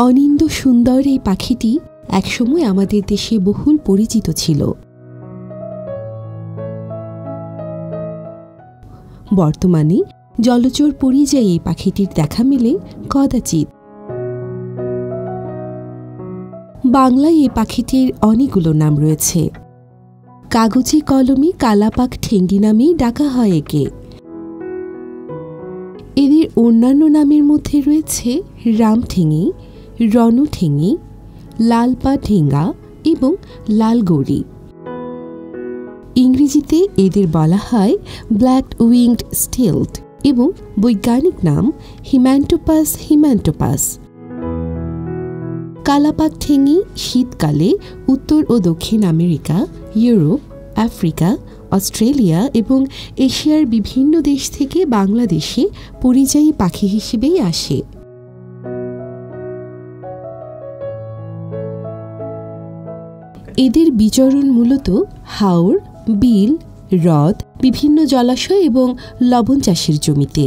অনিন্দ্য সুন্দর এই পাখিটি একসময় আমাদের দেশে বহুল পরিচিত ছিল। বর্তমানে জলচর পরিযায়ী এই পাখিটির দেখা মেলে কদাচিৎ। বাংলায় এই পাখিটির অনেকগুলো নাম রয়েছে। কাগজে কলমে কালাপাক ঠেঙ্গি নামেই ডাকা হয় একে। এদের অন্যান্য নামের মধ্যে রয়েছে রামঠেঙি, রণঠেঙি, লালপা ঠেঙ্গা এবং লালগৌরি। ইংরেজিতে এদের বলা হয় ব্ল্যাক উইংড স্টিল্ট এবং বৈজ্ঞানিক নাম হিম্যান্টোপাস হিম্যান্টোপাস। কালাপাক ঠেঙি শীতকালে উত্তর ও দক্ষিণ আমেরিকা, ইউরোপ, আফ্রিকা, অস্ট্রেলিয়া এবং এশিয়ার বিভিন্ন দেশ থেকে বাংলাদেশে পরিযায়ী পাখি হিসেবেই আসে। এদের বিচরণ মূলত হাওর, বিল, হ্রদ, বিভিন্ন জলাশয় এবং লবণ চাষের জমিতে।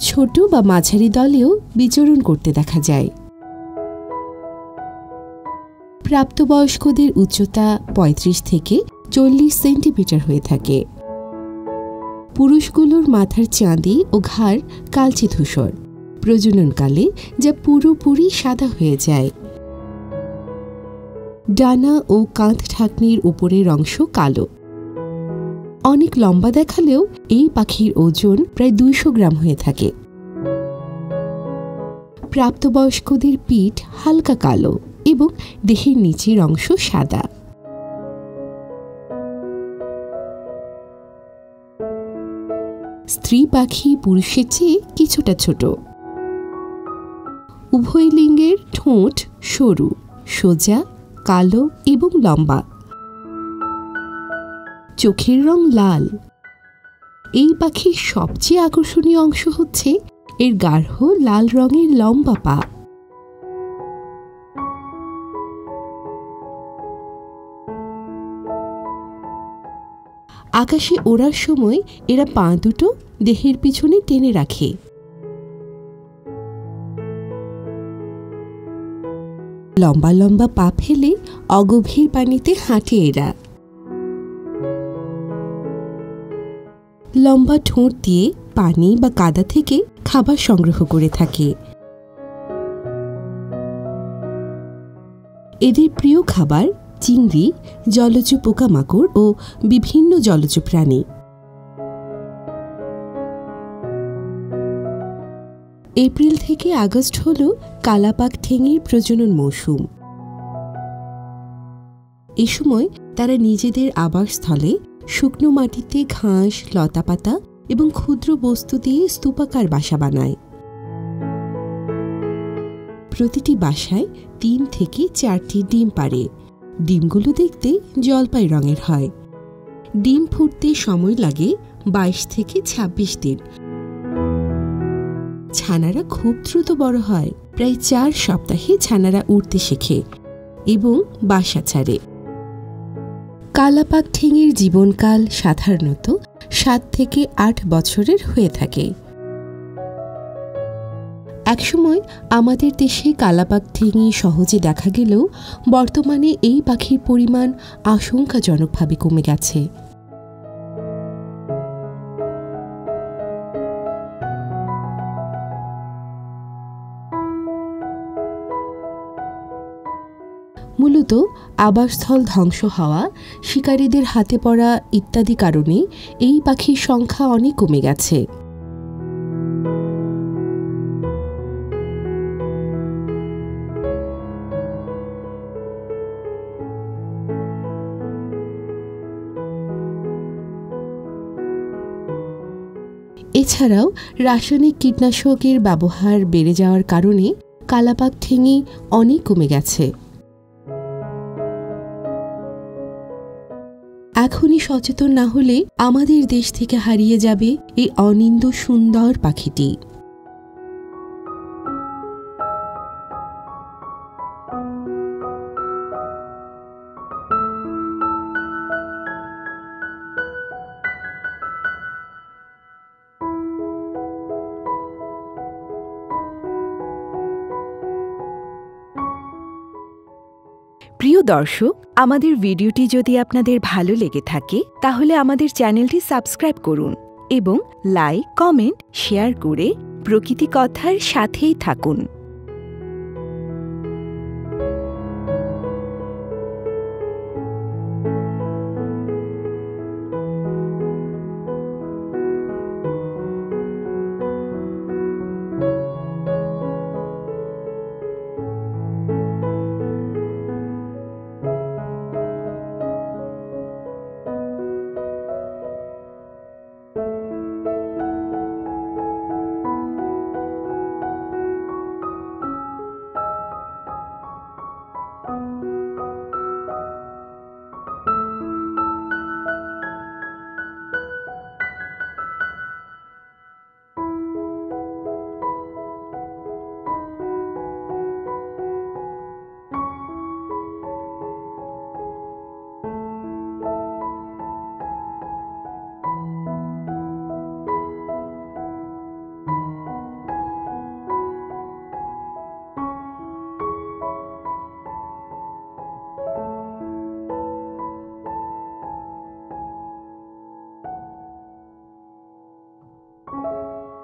ছোট বা মাঝারি দলেও বিচরণ করতে দেখা যায়। প্রাপ্তবয়স্কদের উচ্চতা ৩৫ থেকে ৪০ সেন্টিমিটার হয়ে থাকে। পুরুষগুলোর মাথার চাঁদি ও ঘাড় কালচে ধূসর, প্রজননকালে যা পুরোপুরি সাদা হয়ে যায়। ডানা ও কাঁধ ঢাকনির উপরের অংশ কালো। অনেক লম্বা দেখালেও এই পাখির ওজন প্রায় ২০০ গ্রাম হয়ে থাকে। প্রাপ্তবয়স্কদের পিঠ হালকা কালো এবং দেহের নিচের অংশ সাদা। স্ত্রী পাখি পুরুষের চেয়ে কিছুটা ছোট। উভয় লিঙ্গের ঠোঁট সরু, সোজা, কালো এবং লম্বা। চোখের রং লাল। এই পাখির সবচেয়ে আকর্ষণীয় অংশ হচ্ছে এর গাঢ় লাল রঙের লম্বা পা। আকাশে ওড়ার সময় এরা পা দুটো দেহের পিছনে টেনে রাখে। লম্বা লম্বা পা ফেলে অগভীর পানিতে হাঁটে এরা। লম্বা ঠোঁট দিয়ে পানি বা কাদা থেকে খাবার সংগ্রহ করে থাকে। এদের প্রিয় খাবার চিংড়ি, জলজ পোকামাকড় ও বিভিন্ন জলজ প্রাণী। এপ্রিল থেকে আগস্ট হল কালাপাক ঠেঙির প্রজনন মৌসুম। এ সময় তারা নিজেদের আবাসস্থলে শুকনো মাটিতে ঘাস, লতাপাতা এবং ক্ষুদ্র বস্তু দিয়ে স্তূপাকার বাসা বানায়। প্রতিটি বাসায় ৩ থেকে ৪টি ডিম পাড়ে। ডিমগুলো দেখতে জলপাই রঙের হয়। ডিম ফুটতে সময় লাগে ২২ থেকে ২৬ দিন। ছানারা খুব দ্রুত বড় হয়। প্রায় ৪ সপ্তাহে ছানারা উড়তে শেখে এবং বাসা ছাড়ে। কালাপাক ঠেঙির জীবনকাল সাধারণত ৭ থেকে ৮ বছরের হয়ে থাকে। একসময় আমাদের দেশে কালাপাক ঠেঙি সহজে দেখা গেলেও বর্তমানে এই পাখির পরিমাণ আশঙ্কাজনকভাবে কমে গেছে। মূলত আবাসস্থল ধ্বংস হওয়া, শিকারীদের হাতে পড়া ইত্যাদি কারণে এই পাখির সংখ্যা অনেক কমে গেছে। এছাড়াও রাসায়নিক কীটনাশকের ব্যবহার বেড়ে যাওয়ার কারণে কালাপাক ঠেঙি অনেক কমে গেছে। এখনই সচেতন না হলে আমাদের দেশ থেকে হারিয়ে যাবে এই অনিন্দ্য সুন্দর পাখিটি। দর্শক, আমাদের ভিডিওটি যদি আপনাদের ভালো লেগে থাকে তাহলে আমাদের চ্যানেলটি সাবস্ক্রাইব করুন এবং লাইক, কমেন্ট, শেয়ার করে প্রকৃতি কথার সাথেই থাকুন।